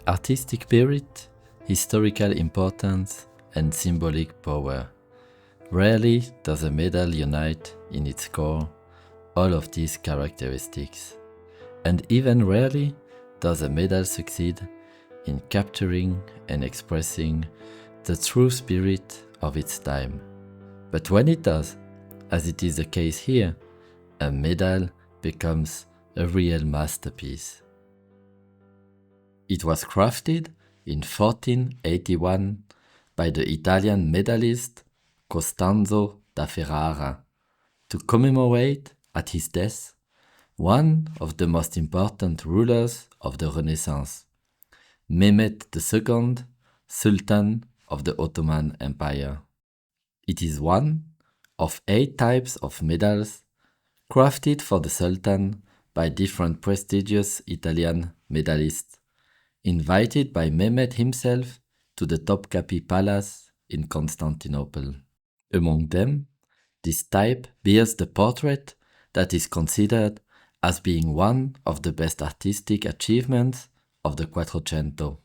artistic merit, historical importance, and symbolic power. Rarely does a medal unite in its core all of these characteristics, and even rarely does a medal succeed in capturing and expressing the true spirit of its time. But when it does, as it is the case here, a medal becomes a real masterpiece. It was crafted in 1481 by the Italian medallist Costanzo da Ferrara to commemorate at his death one of the most important rulers of the Renaissance, Mehmed II, Sultan of the Ottoman Empire. It is one of 8 types of medals crafted for the Sultan by different prestigious Italian medallists, invited by Mehmed himself to the Topkapi Palace in Constantinople. Among them, this type bears the portrait that is considered as being one of the best artistic achievements of the Quattrocento.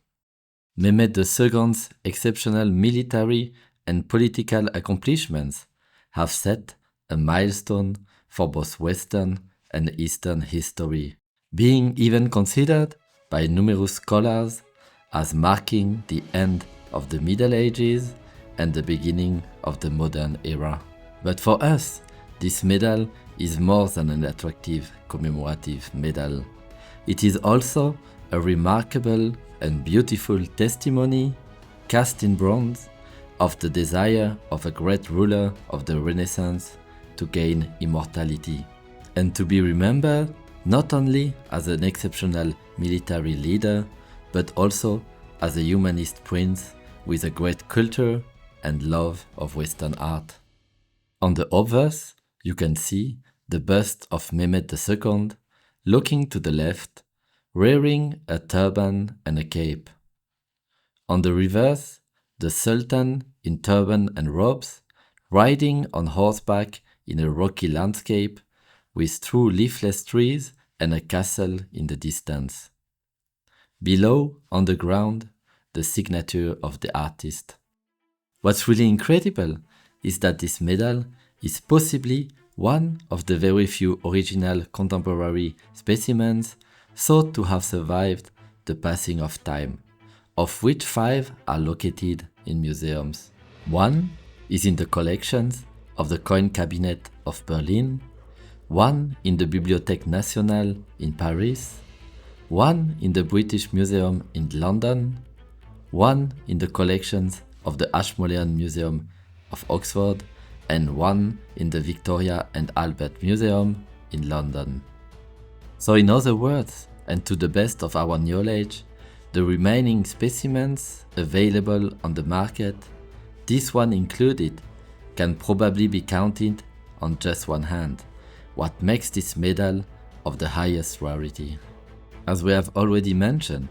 Mehmed II's exceptional military and political accomplishments have set a milestone for both Western and Eastern history, being even considered by numerous scholars as marking the end of the Middle Ages and the beginning of the modern era. But for us, this medal is more than an attractive commemorative medal. It is also a remarkable and beautiful testimony, cast in bronze, of the desire of a great ruler of the Renaissance to gain immortality, and to be remembered not only as an exceptional military leader, but also as a humanist prince with a great culture and love of Western art. On the obverse, you can see the bust of Mehmed II looking to the left, wearing a turban and a cape. On the reverse, the Sultan in turban and robes, riding on horseback in a rocky landscape with true leafless trees and a castle in the distance. Below, on the ground, the signature of the artist. What's really incredible is that this medal is possibly one of the very few original contemporary specimens thought to have survived the passing of time, of which 5 are located in museums. One is in the collections of the Coin Cabinet of Berlin, one in the Bibliothèque Nationale in Paris, one in the British Museum in London, one in the collections of the Ashmolean Museum of Oxford, and one in the Victoria and Albert Museum in London. So in other words, and to the best of our knowledge, the remaining specimens available on the market, this one included, can probably be counted on just one hand, what makes this medal of the highest rarity. As we have already mentioned,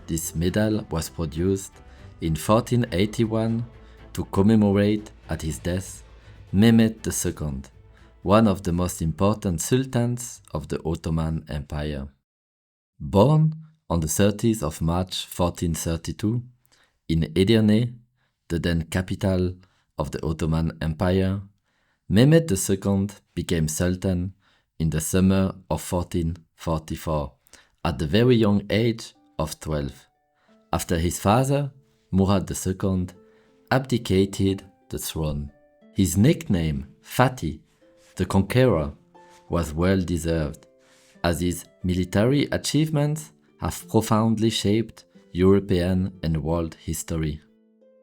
this medal was produced in 1481 to commemorate at his death Mehmed II, one of the most important sultans of the Ottoman Empire. Born on the 30th of March 1432 in Edirne, the then capital of the Ottoman Empire, Mehmed II became sultan in the summer of 1444 at the very young age of 12, after his father, Murad II, abdicated the throne. His nickname, Fatih, the Conqueror, was well deserved, as his military achievements have profoundly shaped European and world history.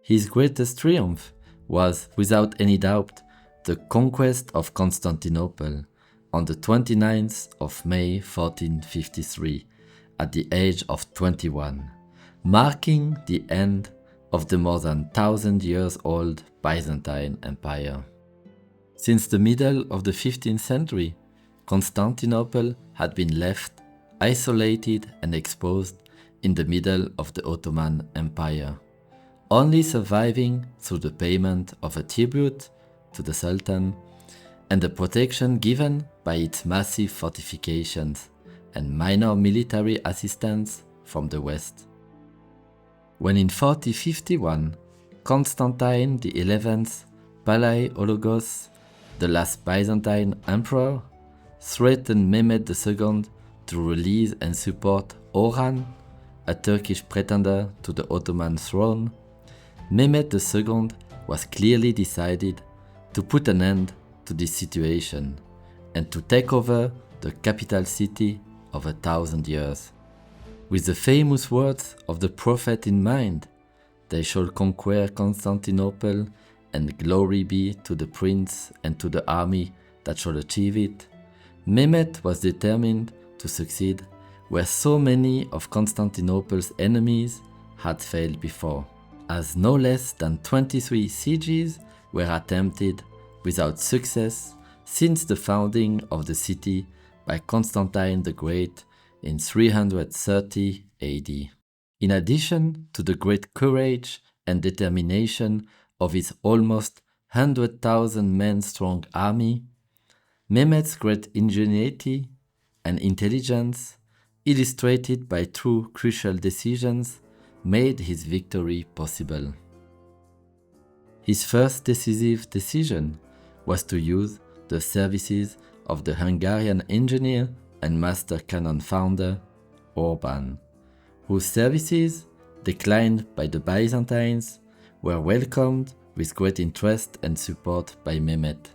His greatest triumph was, without any doubt, the conquest of Constantinople on the 29th of May 1453, at the age of 21, marking the end of the more than 1,000 years old Byzantine Empire. Since the middle of the 15th century, Constantinople had been left isolated and exposed in the middle of the Ottoman Empire, only surviving through the payment of a tribute to the Sultan and the protection given by its massive fortifications and minor military assistance from the West. When in 4051, Constantine XI's Palaiologos, the last Byzantine emperor, threatened Mehmed II to release and support Orhan, a Turkish pretender to the Ottoman throne, Mehmed II was clearly decided to put an end to this situation and to take over the capital city of 1,000 years. With the famous words of the prophet in mind, "They shall conquer Constantinople, and glory be to the prince and to the army that shall achieve it," Mehmed was determined to succeed where so many of Constantinople's enemies had failed before, as no less than 23 sieges were attempted without success since the founding of the city by Constantine the Great in 330 AD. In addition to the great courage and determination of his almost 100,000 men strong army, Mehmed's great ingenuity and intelligence, illustrated by two crucial decisions, made his victory possible. His first decisive decision was to use the services of the Hungarian engineer and master cannon founder Orban, whose services, declined by the Byzantines, were welcomed with great interest and support by Mehmed.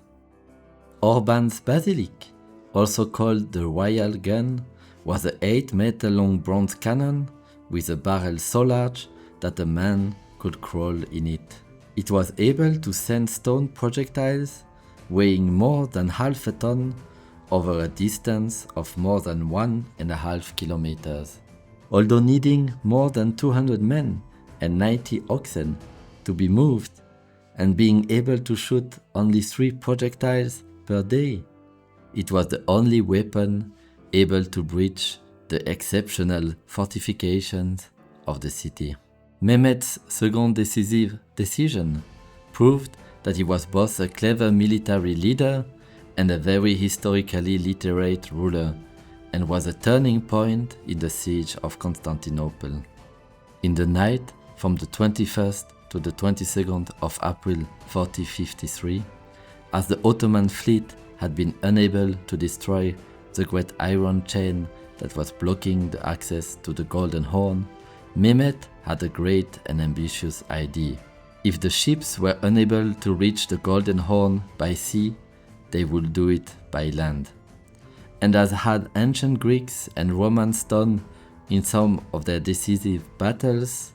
Orban's basilic, also called the Royal Gun, was an 8-meter-long bronze cannon with a barrel so large that a man could crawl in it. It was able to send stone projectiles weighing more than half a ton over a distance of more than 1.5 kilometers. Although needing more than 200 men and 90 oxen to be moved, and being able to shoot only 3 projectiles per day, it was the only weapon able to breach the exceptional fortifications of the city. Mehmed's second decisive decision proved that he was both a clever military leader and a very historically literate ruler, and was a turning point in the siege of Constantinople. In the night from the 21st to the 22nd of April 4053, as the Ottoman fleet had been unable to destroy the great iron chain that was blocking the access to the Golden Horn, Mehmed had a great and ambitious idea. If the ships were unable to reach the Golden Horn by sea, they would do it by land. And as had ancient Greeks and Romans done in some of their decisive battles,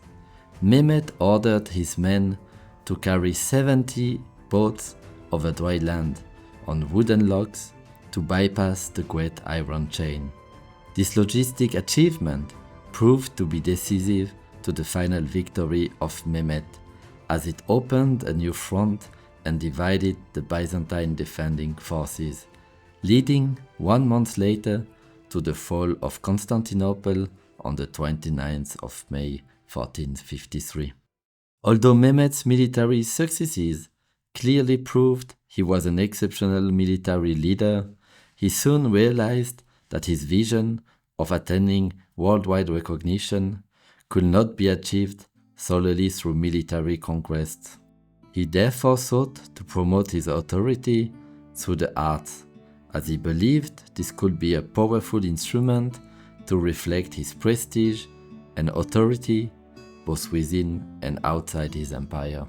Mehmed ordered his men to carry 70 boats over dry land on wooden logs to bypass the great iron chain. This logistic achievement proved to be decisive to the final victory of Mehmed, as it opened a new front and divided the Byzantine defending forces, leading 1 month later to the fall of Constantinople on the 29th of May 1453. Although Mehmed's military successes clearly proved he was an exceptional military leader, he soon realized that his vision of attaining worldwide recognition could not be achieved solely through military conquest. He therefore sought to promote his authority through the arts, as he believed this could be a powerful instrument to reflect his prestige and authority both within and outside his empire.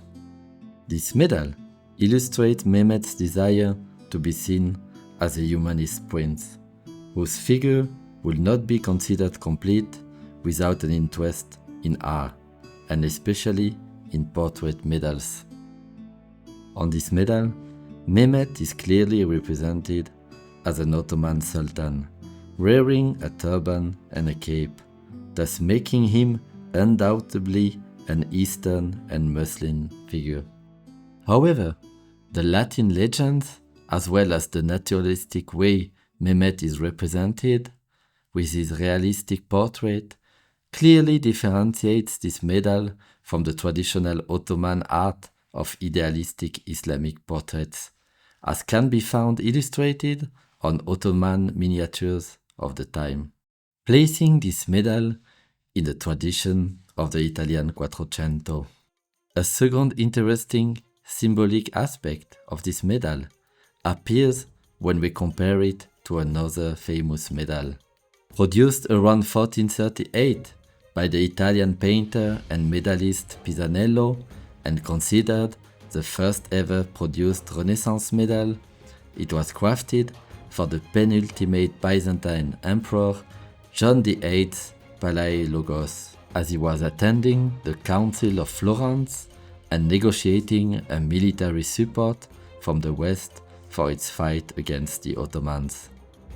This medal illustrates Mehmed's desire to be seen as a humanist prince, whose figure would not be considered complete without an interest in art, and especially in portrait medals. On this medal, Mehmed is clearly represented as an Ottoman Sultan, wearing a turban and a cape, thus making him undoubtedly an Eastern and Muslim figure. However, the Latin legends, as well as the naturalistic way Mehmed is represented, with his realistic portrait, clearly differentiates this medal from the traditional Ottoman art of idealistic Islamic portraits, as can be found illustrated on Ottoman miniatures of the time. Placing this medal in the tradition of the Italian Quattrocento. A second interesting symbolic aspect of this medal appears when we compare it to another famous medal. Produced around 1438 by the Italian painter and medallist Pisanello and considered the first ever produced Renaissance medal, it was crafted for the penultimate Byzantine Emperor John VIII's Palaiologos, as he was attending the Council of Florence and negotiating a military support from the West for its fight against the Ottomans.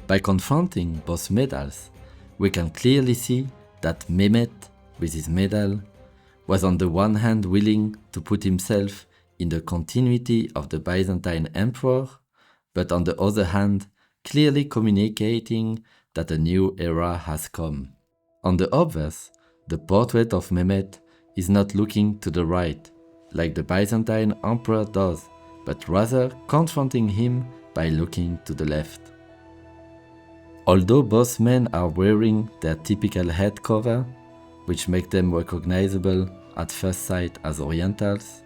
By confronting both medals, we can clearly see that Mehmed, with his medal, was on the one hand willing to put himself in the continuity of the Byzantine Emperor, but on the other hand, clearly communicating that a new era has come. On the obverse, the portrait of Mehmed is not looking to the right, like the Byzantine Emperor does, but rather confronting him by looking to the left. Although both men are wearing their typical head cover, which make them recognizable at first sight as Orientals,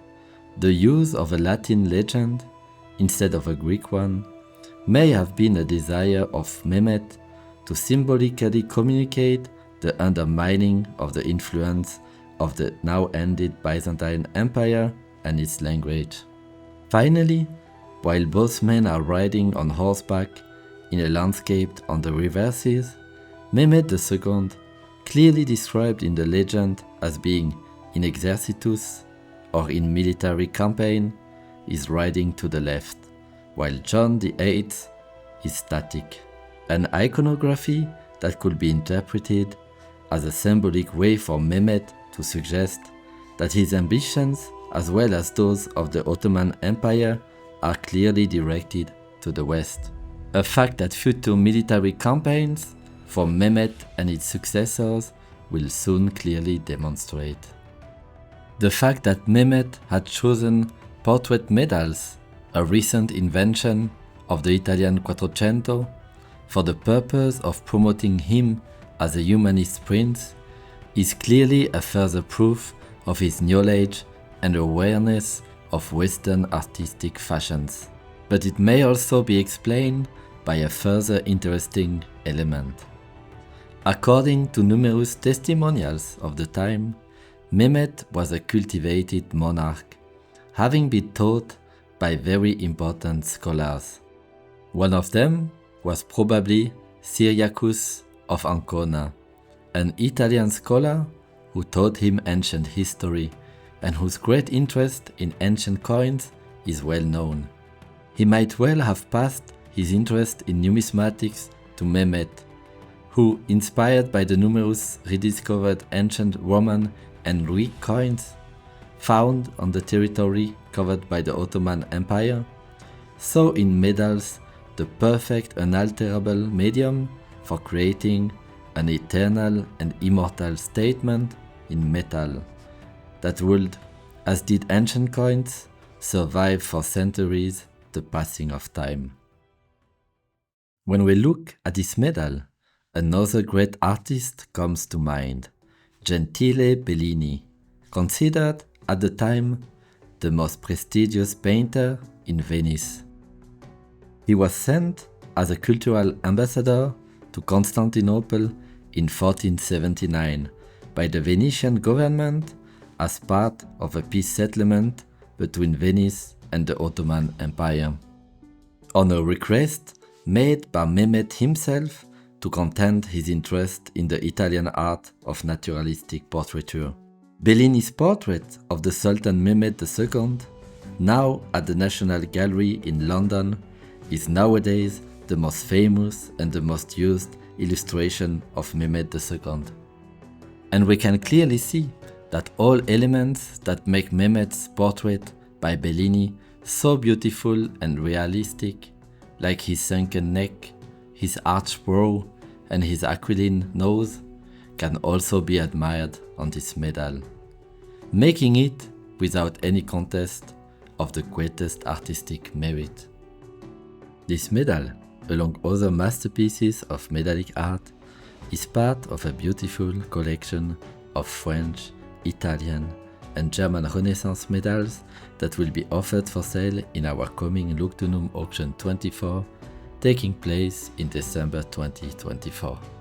the use of a Latin legend instead of a Greek one may have been a desire of Mehmed to symbolically communicate the undermining of the influence of the now ended Byzantine Empire and its language. Finally, while both men are riding on horseback in a landscape on the river seas, Mehmed II, clearly described in the legend as being in exercitus or in military campaign, is riding to the left, while John VIII is static. An iconography that could be interpreted as a symbolic way for Mehmed to suggest that his ambitions, as well as those of the Ottoman Empire, are clearly directed to the West. A fact that future military campaigns for Mehmed and its successors will soon clearly demonstrate. The fact that Mehmed had chosen portrait medals, a recent invention of the Italian Quattrocento, for the purpose of promoting him as a humanist prince, is clearly a further proof of his knowledge and awareness of Western artistic fashions. But it may also be explained by a further interesting element. According to numerous testimonials of the time, Mehmed was a cultivated monarch, having been taught by very important scholars. One of them was probably Cyriacus of Ancona, an Italian scholar who taught him ancient history and whose great interest in ancient coins is well known. He might well have passed his interest in numismatics to Mehmed, who, inspired by the numerous rediscovered ancient Roman and Greek coins found on the territory covered by the Ottoman Empire, saw in medals the perfect unalterable medium for creating an eternal and immortal statement in metal that would, as did ancient coins, survive for centuries the passing of time. When we look at this medal, another great artist comes to mind, Gentile Bellini, considered at the time the most prestigious painter in Venice. He was sent as a cultural ambassador to Constantinople in 1479 by the Venetian government as part of a peace settlement between Venice and the Ottoman Empire. On a request made by Mehmed himself to content his interest in the Italian art of naturalistic portraiture. Bellini's portrait of the Sultan Mehmed II, now at the National Gallery in London, is nowadays the most famous and the most used illustration of Mehmed II. And we can clearly see that all elements that make Mehmed's portrait by Bellini so beautiful and realistic, like his sunken neck, his arched brow, and his aquiline nose, can also be admired on this medal, making it, without any contest, of the greatest artistic merit. This medal, along other masterpieces of medallic art, is part of a beautiful collection of French Italian, and German Renaissance medals that will be offered for sale in our coming Lugdunum Auction 24, taking place in December 2024.